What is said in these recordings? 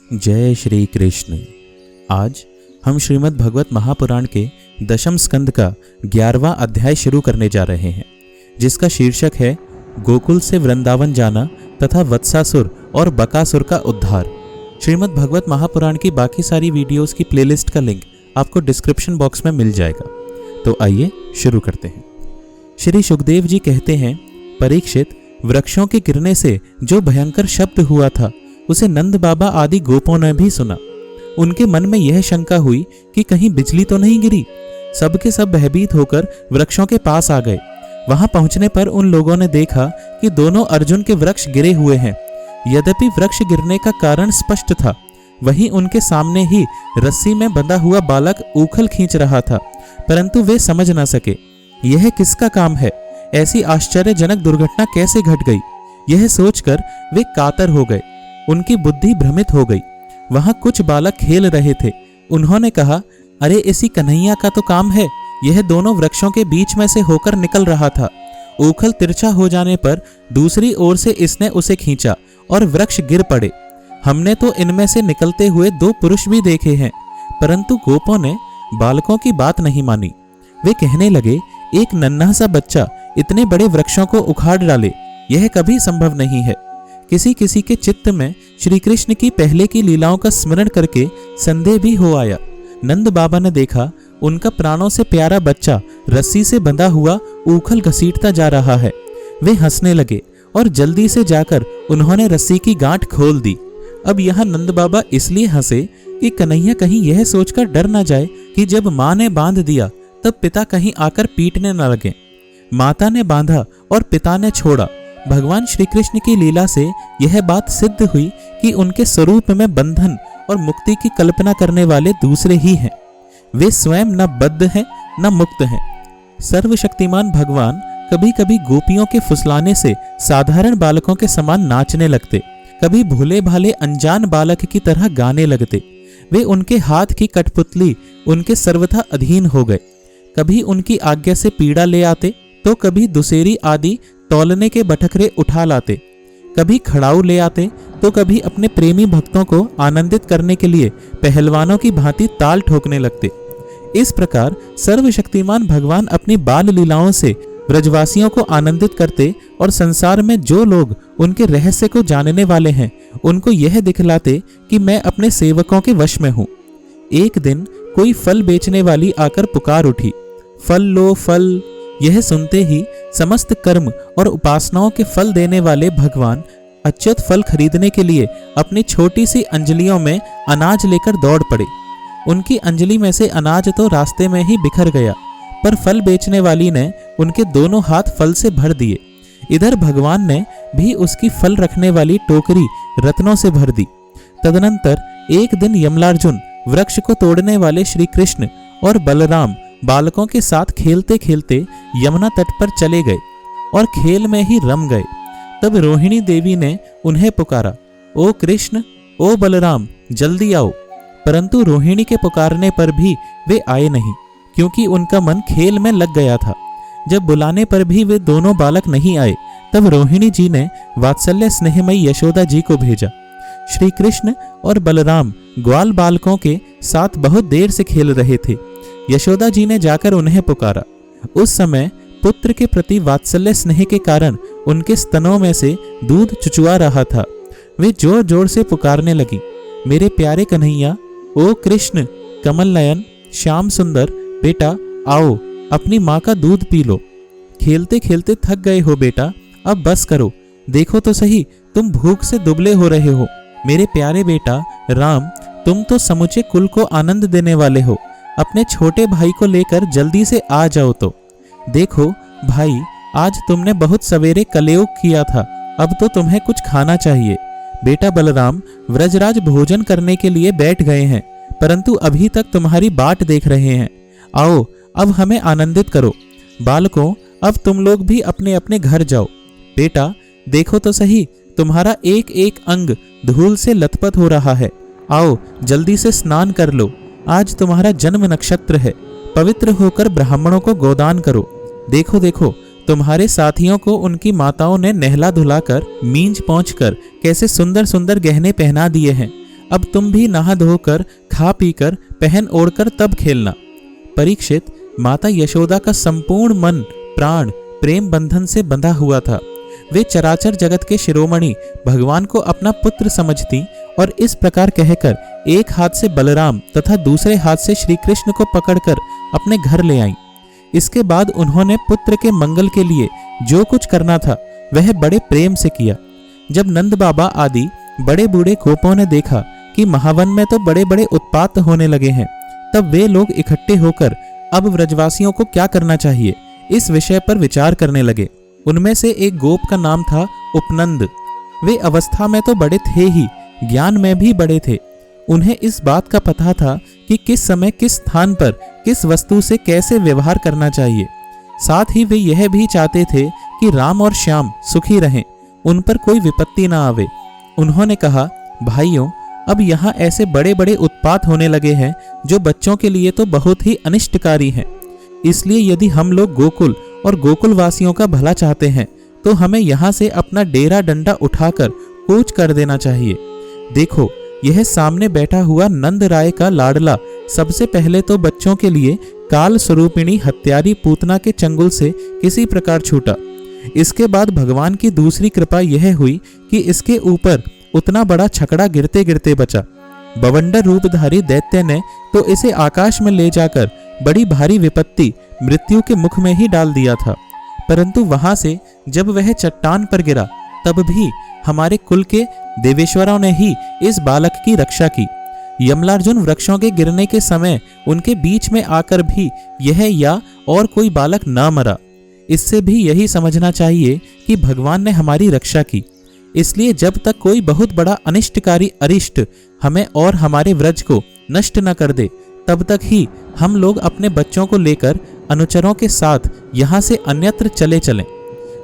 जय श्री कृष्ण। आज हम श्रीमद् भगवत महापुराण के दशम स्कंद का 11वां अध्याय शुरू करने जा रहे हैं, जिसका शीर्षक है गोकुल से वृंदावन जाना तथा वत्सासुर और बकासुर का उद्धार। श्रीमद् भगवत महापुराण की बाकी सारी वीडियोस की प्लेलिस्ट का लिंक आपको डिस्क्रिप्शन बॉक्स में मिल जाएगा। तो आइए शुरू करते हैं। श्री सुखदेव जी कहते हैं, परीक्षित, वृक्षों के गिरने से जो भयंकर शब्द हुआ था उसे नंद बाबा आदि गोपों ने भी सुना। उनके मन में यह शंका हुई कि कहीं बिजली तो नहीं गिरी। सब के सब भयभीत होकर वृक्षों के पास आ गए। वहां पहुंचने पर उन लोगों ने देखा कि दोनों अर्जुन के वृक्ष गिरे हुए हैं। यद्यपि वृक्ष गिरने का कारण स्पष्ट था, वहीं उनके सामने ही रस्सी में बंधा हुआ बालक ऊखल खींच रहा था, परंतु वे समझ न सके यह किसका काम है। ऐसी आश्चर्यजनक दुर्घटना कैसे घट गई, यह सोचकर वे कातर हो गए। उनकी बुद्धि भ्रमित हो गई। वहां कुछ बालक खेल रहे थे। उन्होंने कहा, अरे इसी कन्हैया का तो काम है। यह दोनों वृक्षों के बीच में से होकर निकल रहा था। ऊखल तिरछा हो जाने पर दूसरी ओर से इसने उसे खींचा और वृक्ष गिर पड़े। हमने तो इनमें से निकलते हुए 2 पुरुष भी देखे हैं। परंतु गोपों ने बालकों की बात नहीं मानी। वे कहने लगे, एक नन्हा सा बच्चा इतने बड़े वृक्षों को उखाड़ डाले, यह कभी संभव नहीं है। किसी किसी के चित्त में श्री कृष्ण की पहले की लीलाओं का स्मरण करके संदेह भी हो आया। नंद बाबा ने देखा उनका प्राणों से प्यारा बच्चा रस्सी से बंधा हुआ ऊखल घसीटता जा रहा है। वे हंसने लगे और जल्दी से जाकर उन्होंने रस्सी की गांठ खोल दी। अब यहाँ नंद बाबा इसलिए हंसे कि कन्हैया कहीं यह सोचकर डर न जाए कि जब माँ ने बांध दिया तब पिता कहीं आकर पीटने न लगे। माता ने बांधा और पिता ने छोड़ा। भगवान श्री कृष्ण की लीला से यह बात सिद्ध हुई कि उनके स्वरूप में बंधन और मुक्ति की कल्पना करने वाले दूसरे ही हैं। वे स्वयं न बद्ध हैं न मुक्त हैं। सर्वशक्तिमान भगवान कभी कभी गोपियों के फुसलाने से साधारण बालकों के समान नाचने लगते, कभी भोले भाले अनजान बालक की तरह गाने लगते। वे उनके हाथ की कठपुतली उनके सर्वथा अधीन हो गए। कभी उनकी आज्ञा से पीड़ा ले आते तो कभी दुसेरी आदि तौलने के बटखरे उठा लाते, कभी खड़ाऊ ले आते तो कभी अपने प्रेमी भक्तों को आनंदित करने के लिए पहलवानों की भांति ताल ठोकने लगते। इस प्रकार सर्वशक्तिमान भगवान अपनी बाल लीलाओं से ब्रजवासियों को आनंदित करते और संसार में जो लोग उनके रहस्य को जानने वाले हैं उनको यह दिखलाते कि मैं अपने सेवकों के वश में हूँ। एक दिन कोई फल बेचने वाली आकर पुकार उठी, फल लो फल। यह सुनते ही समस्त कर्म और उपासनाओं के फल देने वाले भगवान अच्युत फल खरीदने के लिए अपनी छोटी सी अंजलियों में अनाज लेकर दौड़ पड़े। उनकी अंजलि में से अनाज तो रास्ते में ही बिखर गया, पर फल बेचने वाली ने उनके दोनों हाथ फल से भर दिए। इधर भगवान ने भी उसकी फल रखने वाली टोकरी रत्नों से भर दी। तदनंतर एक दिन यमलार्जुन वृक्ष को तोड़ने वाले श्री कृष्ण और बलराम बालकों के साथ खेलते खेलते यमुना तट पर चले गए और खेल में ही रम गए। तब रोहिणी देवी ने उन्हें पुकारा, ओ कृष्ण, ओ बलराम, जल्दी आओ। परंतु रोहिणी के पुकारने पर भी वे आए नहीं, क्योंकि उनका मन खेल में लग गया था। जब बुलाने पर भी वे दोनों बालक नहीं आए, तब रोहिणी जी ने वात्सल्य स्नेहमयी यशोदा जी को भेजा। श्री कृष्ण और बलराम ग्वाल बालकों के साथ बहुत देर से खेल रहे थे। यशोदा जी ने जाकर उन्हें पुकारा। उस समय पुत्र के प्रति वात्सल्य स्नेह के कारण उनके स्तनों में से दूध चुचुआ रहा था। वे जोर जोर से पुकारने लगी, मेरे प्यारे कन्हैया, ओ कृष्ण, कमल नयन, श्याम सुंदर, बेटा आओ, अपनी माँ का दूध पी लो। खेलते खेलते थक गए हो बेटा, अब बस करो। देखो तो सही, तुम भूख से दुबले हो रहे हो। मेरे प्यारे बेटा राम, तुम तो समूचे कुल को आनंद देने वाले हो। अपने छोटे भाई को लेकर जल्दी से आ जाओ। तो देखो भाई, आज तुमने बहुत सवेरे कलयोग किया था, अब तो तुम्हें कुछ खाना चाहिए। बेटा बलराम व्रजराज भोजन करने के लिए बैठ गए हैं, परंतु अभी तक तुम्हारी बाट देख रहे हैं। आओ अब हमें आनंदित करो। बालकों, अब तुम लोग भी अपने अपने घर जाओ। बेटा देखो तो सही, तुम्हारा एक एक अंग धूल से लथपथ हो रहा है। आओ जल्दी से स्नान कर लो, आज तुम्हारा जन्म नक्षत्र है। पवित्र होकर ब्राह्मणों को गोदान करो। देखो देखो, तुम्हारे साथियों को उनकी माताओं ने नहला धुलाकर मींज पहुंचकर कैसे सुंदर सुंदर गहने पहना दिए हैं। अब तुम भी नहा धोकर, खा पीकर, पहन ओढ़कर तब खेलना। परीक्षित, माता यशोदा का संपूर्ण मन प्राण प्रेम बंधन से बंधा हुआ था। वे चराचर जगत के शिरोमणि भगवान को अपना पुत्र समझती और इस प्रकार कहकर एक हाथ से बलराम तथा दूसरे हाथ से श्री कृष्ण को पकड़कर अपने घर ले आईं। इसके बाद उन्होंने पुत्र के मंगल के लिए जो कुछ करना था वह बड़े प्रेम से किया। जब नंद बाबा आदि बड़े बूढ़े गोपों ने देखा कि महावन में तो बड़े बड़े उत्पात होने लगे हैं, तब वे लोग इकट्ठे होकर अब व्रजवासियों को क्या करना चाहिए इस विषय पर विचार करने लगे। उनमें से एक गोप का नाम था उपनंद। वे अवस्था में तो बड़े थे ही, ज्ञान में भी बड़े थे। उन्हें इस बात का पता था कि किस समय किस स्थान पर किस वस्तु से कैसे व्यवहार करना चाहिए। साथ ही वे यह भी चाहते थे कि राम और श्याम सुखी रहें, उन पर कोई विपत्ति ना आवे। उन्होंने कहा, भाइयों, अब यहाँ ऐसे बड़े बड़े उत्पात होने लगे हैं जो बच्चों के लिए तो बहुत ही अनिष्टकारी हैं। इसलिए यदि हम लोग गोकुल और गोकुल वासियों का भला चाहते हैं तो हमें यहाँ से अपना डेरा डंडा उठाकर कूच कर देना चाहिए। देखो, यह सामने बैठा हुआ नंद राय का लाडला सबसे पहले तो बच्चों के लिए काल स्वरूपिणी हत्यारी पूतना के चंगुल से किसी प्रकार छूटा। इसके बाद भगवान की दूसरी कृपा यह हुई कि इसके ऊपर उतना बड़ा छकड़ा गिरते गिरते बचा। बवंडर रूपधारी दैत्य ने तो इसे आकाश में ले जाकर बड़ी भारी विपत्ति मृत्यु के मुख में ही डाल दिया था। परंतु वहां से जब वह चट्टान पर गिरा तब भी हमारे कुल के देवेश्वरों ने ही इस बालक की रक्षा की। यमलार्जुन वृक्षों के गिरने के समय उनके बीच में आकर भी यह या और कोई बालक न मरा। इससे भी यही समझना चाहिए कि भगवान ने हमारी रक्षा की। इसलिए जब तक कोई बहुत बड़ा अनिष्टकारी अरिष्ट हमें और हमारे व्रज को नष्ट न कर दे, तब तक ही हम लोग अपने बच्चों को लेकर अनुचरों के साथ यहाँ से अन्यत्र चले चलें।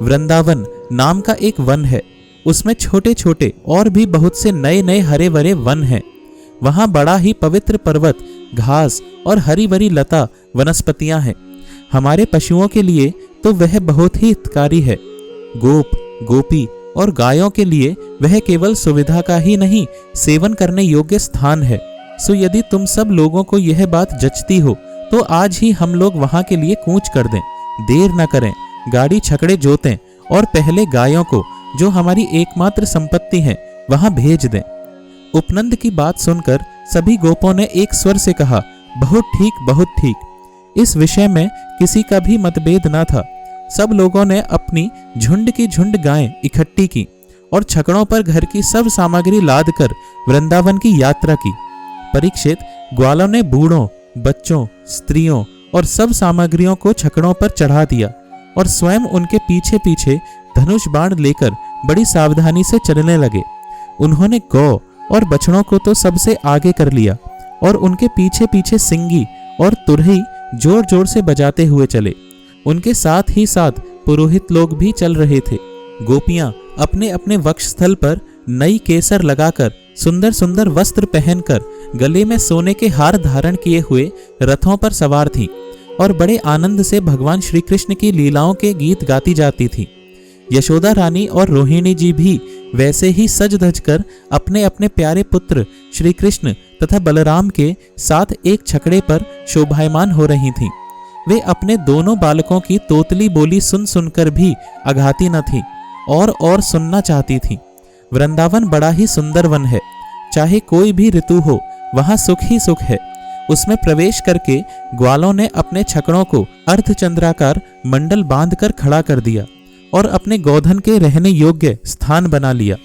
वृंदावन नाम का एक वन है, उसमें छोटे छोटे और भी बहुत से नए नए हरे भरे वन हैं। वहाँ बड़ा ही पवित्र पर्वत, घास और हरी भरी लता वनस्पतियाँ हैं। हमारे पशुओं के लिए तो वह बहुत ही हितकारी है। गोप, गोपी और गायों के लिए वह केवल सुविधा का ही नहीं, सेवन करने योग्य स्थान है। सो यदि तुम सब लोगों को यह बात जचती हो तो आज ही हम लोग वहां के लिए कूच कर दें। देर न करें, गाड़ी छकड़े जोतें और पहले गायों को, जो हमारी एकमात्र संपत्ति है, वहां भेज दें। उपनंद की बात सुनकर सभी गोपों ने एक स्वर से कहा, बहुत ठीक, बहुत ठीक। इस विषय में किसी का भी मतभेद न था। सब लोगों ने अपनी झुंड की झुंड गायें इकट्ठी की और छकड़ों पर घर की सब सामग्री लाद कर वृंदावन की यात्रा की। परीक्षित, ग्वालों ने बूढ़ों, बच्चों, स्त्रियों और सब सामग्रियों को छकड़ों पर चढ़ा दिया और स्वयं उनके पीछे पीछे धनुष बाण लेकर बड़ी सावधानी से चलने लगे। उन्होंने गौ और बछड़ों को तो सबसे आगे कर लिया और उनके पीछे पीछे सिंगी और तुरही जोर जोर से बजाते हुए चले। उनके साथ ही साथ पुरोहित लोग भी चल रहे थे। गोपियां अपने अपने वक्षस्थल पर नई केसर लगाकर, सुंदर सुंदर वस्त्र पहनकर, गले में सोने के हार धारण किए हुए रथों पर सवार थीं और बड़े आनंद से भगवान श्री कृष्ण की लीलाओं के गीत गाती जाती थीं। यशोदा रानी और रोहिणी जी भी वैसे ही सज धज कर अपने अपने प्यारे पुत्र श्री कृष्ण तथा बलराम के साथ एक छकड़े पर शोभायमान हो रही थीं। वे अपने दोनों बालकों की तोतली बोली सुन सुनकर भी अघाती न थीं और सुनना चाहती थीं। वृंदावन बड़ा ही सुंदर वन है। चाहे कोई भी ऋतु हो, वहाँ सुख ही सुख है। उसमें प्रवेश करके ग्वालों ने अपने छकड़ों को अर्धचंद्राकार मंडल बांधकर खड़ा कर दिया और अपने गोधन के रहने योग्य स्थान बना लिया।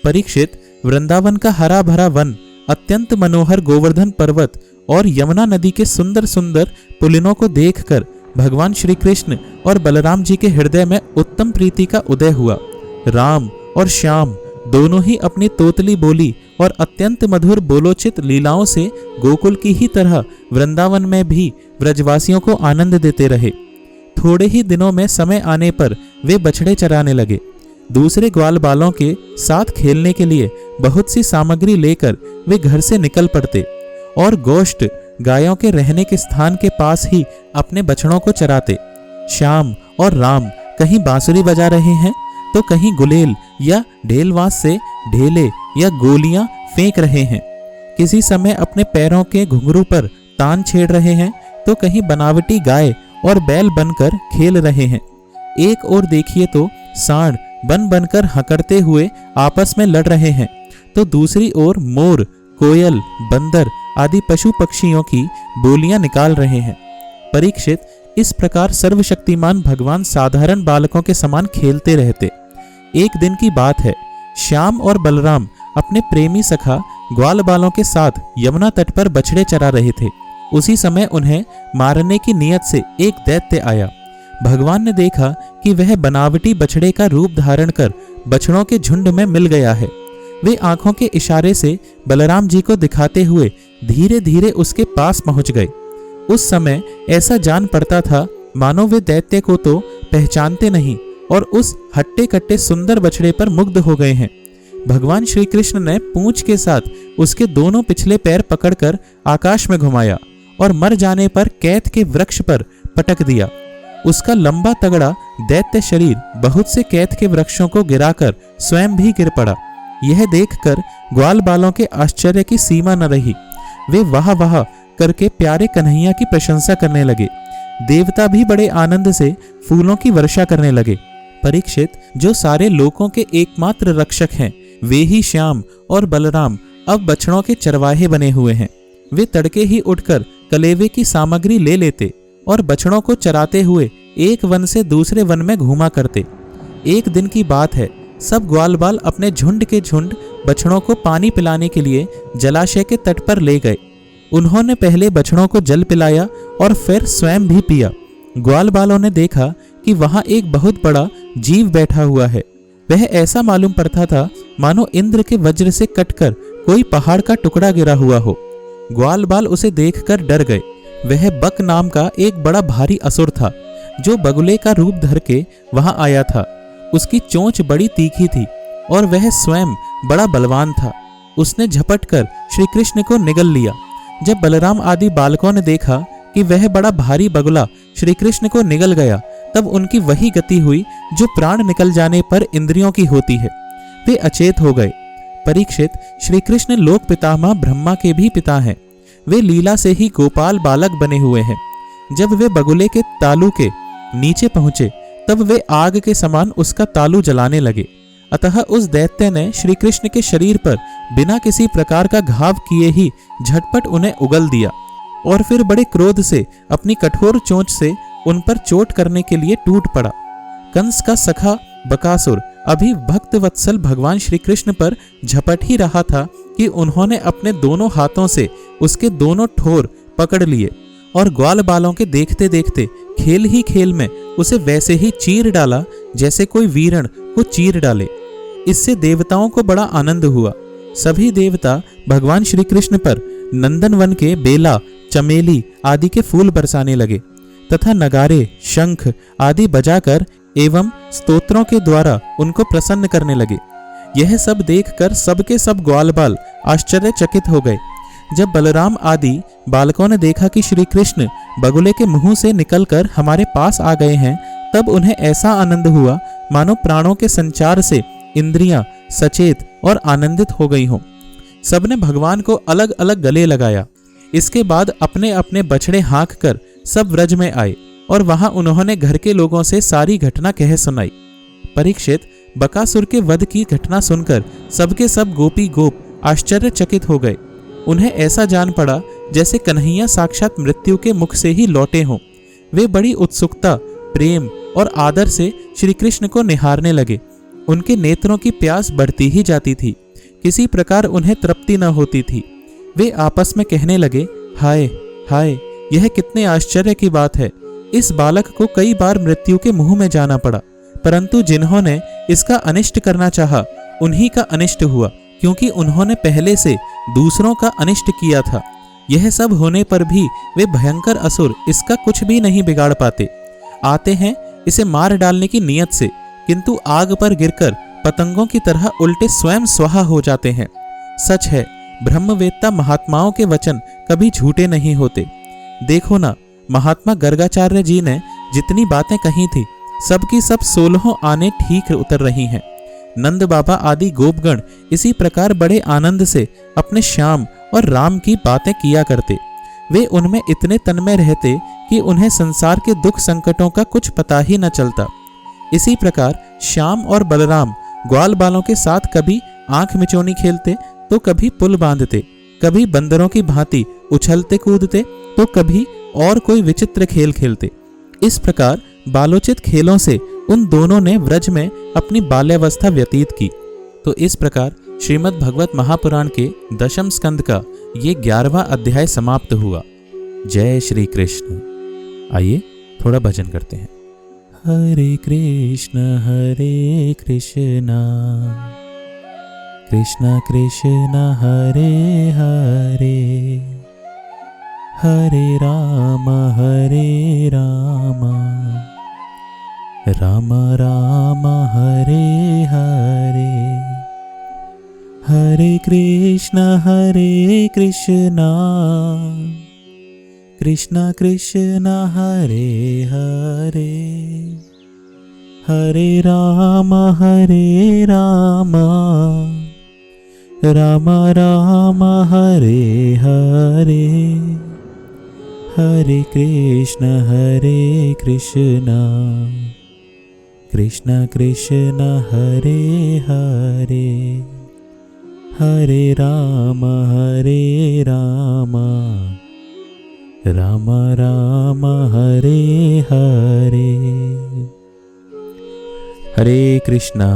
परीक्षित, वृंदावन का हरा भरा वन, अत्यंत मनोहर गोवर्धन पर्वत और यमुना नदी के सुंदर सुंदर पुलिनों को देखकर भगवान श्री कृष्ण और बलराम जी के हृदय में उत्तम प्रीति का उदय हुआ। राम और श्याम दोनों ही अपनी तोतली बोली और अत्यंत मधुर बोलोचित लीलाओं से गोकुल की ही तरह वृंदावन में भी व्रजवासियों को आनंद देते रहे। थोड़े ही दिनों में समय आने पर वे बछड़े चराने लगे। दूसरे ग्वाल बालों के साथ खेलने के लिए बहुत सी सामग्री लेकर वे घर से निकल पड़ते और गोष्ठ गायों के रहने के स्थान के पास ही अपने बछड़ों को चराते। श्याम और राम कहीं बांसुरी बजा रहे हैं तो कहीं गुलेल या ढेलवास से ढेले या गोलियां फेंक रहे हैं। किसी समय अपने पैरों के घुंघरू पर तान छेड़ रहे हैं, तो कहीं बनावटी गाय और बैल बनकर खेल रहे हैं। एक ओर देखिए तो सांड बन बनकर हकड़ते हुए आपस में लड़ रहे हैं, तो दूसरी ओर मोर, कोयल, बंदर आदि पशु पक्षियों की बोलियां निकाल रहे हैं। परीक्षित, इस प्रकार सर्वशक्तिमान भगवान साधारण बालकों के समान खेलते रहते। एक दिन की बात है, श्याम और बलराम अपने प्रेमी सखा ग्वाल बालों के साथ यमुना तट पर बछड़े चरा रहे थे। उसी समय उन्हें मारने की नीयत से एक दैत्य आया। भगवान ने देखा कि वह बनावटी बछड़े का रूप धारण कर बछड़ों के झुंड में मिल गया है। वे आंखों के इशारे से बलराम जी को दिखाते हुए धीरे धीरे उसके पास पहुंच गए। उस समय ऐसा जान पड़ता था मानो वे दैत्य को तो पहचानते नहीं और उस हट्टे कट्टे सुंदर बछड़े पर मुग्ध हो गए हैं। भगवान श्री कृष्ण ने पूंछ के साथ उसके दोनों पिछले पैर पकड़कर आकाश में घुमाया और मर जाने पर कैथ के वृक्ष पर पटक दिया। उसका लंबा तगड़ा दैत्य शरीर बहुत से कैथ के वृक्षों को गिराकर स्वयं भी गिर पड़ा। यह देखकर ग्वाल बालों के आश्चर्य की सीमा न रही। वे वाह वाह करके प्यारे कन्हैया की प्रशंसा करने लगे। देवता भी बड़े आनंद से फूलों की वर्षा करने लगे। परीक्षित, जो सारे लोकों के एकमात्र रक्षक हैं, वे ही श्याम और बलराम अब बछड़ों के चरवाहे बने हुए हैं। वे तड़के ही उठकर कलेवे की सामग्री ले लेते और बछड़ों को चराते हुए एक वन से दूसरे वन में घूमा करते। एक दिन की बात है, सब ग्वालबाल अपने झुंड के झुंड बछड़ों को पानी पिलाने के लिए जलाशय के तट पर ले गए। उन्होंने पहले बछड़ों को जल पिलाया और फिर स्वयं भी पिया। ग्वालबालों ने देखा कि वहां एक बहुत बड़ा जीव बैठा हुआ है। वह ऐसा मालूम पड़ता था मानो इंद्र के वज्र से कटकर कोई पहाड़ का टुकड़ा गिरा हुआ हो। ग्वालबाल उसे देखकर डर गए। वह बक नाम का एक बड़ा भारी असुर था, जो बगुले का रूप धर के वहां आया था। उसकी चोंच बड़ी तीखी थी और वह स्वयं बड़ा बलवान था। उसने झपट कर श्री कृष्ण को निगल लिया। जब बलराम आदि बालकों ने देखा कि वह बड़ा भारी बगुला श्री कृष्ण को निगल गया, तब उनकी वही गति हुई जो प्राण निकल जाने पर इंद्रियों की होती है। वे अचेत हो गए। परीक्षित, श्री कृष्ण लोक पितामह ब्रह्मा के भी पिता हैं। वे लीला से ही गोपाल बालक बने हुए हैं। जब वे बगुले के तालू के नीचे पहुंचे, तब वे आग के समान उसका तालू जलाने लगे। अतः उस दैत्य ने श्री कृष्ण के शरीर पर बिना किसी प्रकार का घाव किए ही झटपट उन्हें उगल दिया और फिर बड़े क्रोध से अपनी कठोर चोंच से उन पर चोट करने के लिए टूट पड़ा। कंस का सखा बकासुर अभी भक्त वत्सल भगवान श्री कृष्ण पर झपट ही रहा था कि उन्होंने अपने दोनों हाथों से उसके दोनों ठोर पकड़ लिए और ग्वाल बालों के देखते देखते खेल ही खेल में उसे वैसे ही चीर डाला जैसे कोई वीरण को चीर डाले। इससे देवताओं को बड़ा आनंद हुआ। सभी देवता भगवान श्री कृष्ण पर नंदनवन के बेला, चमेली आदि के फूल बरसाने लगे तथा नगारे, शंख आदि बजाकर एवं स्तोत्रों के द्वारा उनको प्रसन्न करने लगे। यह सब देखकर सबके सब ग्वालबाल आश्चर्यचकित हो गए। जब बलराम आदि बालकों ने देखा कि श्री कृष्ण बगुले के मुंह से निकलकर हमारे पास आ गए हैं, तब उन्हें ऐसा आनंद हुआ मानो प्राणों के संचार से इंद्रियां सचेत और आनंदित हो गई हों। सबने भगवान को अलग अलग गले लगाया। इसके बाद अपने अपने बछड़े हाँक कर सब व्रज में आए और वहां उन्होंने घर के लोगों से सारी घटना कह सुनाई। परीक्षित, बकासुर के वध की घटना सुनकर सबके सब गोपी गोप आश्चर्यचकित हो गए। उन्हें ऐसा जान पड़ा जैसे कन्हैया साक्षात मृत्यु के मुख से ही लौटे हों। वे बड़ी उत्सुकता, प्रेम और आदर से श्री कृष्ण को निहारने लगे। उनके नेत्रों की प्यास बढ़ती ही जाती थी। किसी प्रकार उन्हें तृप्ति न होती थी। वे आपस में कहने लगे, हाय हाय, यह कितने आश्चर्य की बात है। इस बालक को कई बार मृत्यु के मुंह में जाना पड़ा, परंतु जिन्होंने इसका अनिष्ट करना चाहा, उन्हीं का अनिष्ट हुआ, क्योंकि उन्होंने पहले से दूसरों का अनिष्ट किया था। यह सब होने पर भी वे भयंकर असुर इसका कुछ भी नहीं बिगाड़ पाते। आते हैं इसे मार डालने की नीयत से, किंतु आग पर गिरकर पतंगों की तरह उल्टे स्वयं स्वाहा हो जाते हैं। सच है, ब्रह्मवेत्ता महात्माओं के वचन कभी झूठे नहीं होते। देखो ना, महात्मा गर्गाचार्य जी ने जितनी बातें कही थी, सबकी सब 16 आने ठीक उतर रही हैं। नंद बाबा आदि गोपगण इसी प्रकार बड़े आनंद से अपने श्याम और राम की बातें किया करते। वे उनमें इतने तन्मय रहते कि उन्हें संसार के दुख संकटों का कुछ पता ही न चलता। इसी प्रकार श्याम और बलराम ग्वाल बालों के साथ कभी आंख मिचौनी खेलते तो कभी पुल बांधते, कभी बंदरों की भांति उछलते कूदते तो कभी और कोई विचित्र खेल खेलते। इस प्रकार बालोचित खेलों से उन दोनों ने व्रज में अपनी बाल्यावस्था व्यतीत की। तो इस प्रकार श्रीमद् भगवत महापुराण के दशम स्कंद का ये 11वां अध्याय समाप्त हुआ। जय श्री कृष्ण। आइए थोड़ा भजन करते हैं। हरे कृष्ण कृष्ण कृष्ण हरे हरे, हरे राम राम राम हरे हरे। हरे कृष्ण कृष्ण कृष्ण हरे हरे, हरे राम राम राम हरे हरे। हरे कृष्ण कृष्ण कृष्ण हरे हरे, हरे राम राम राम हरे हरे। हरे कृष्णा।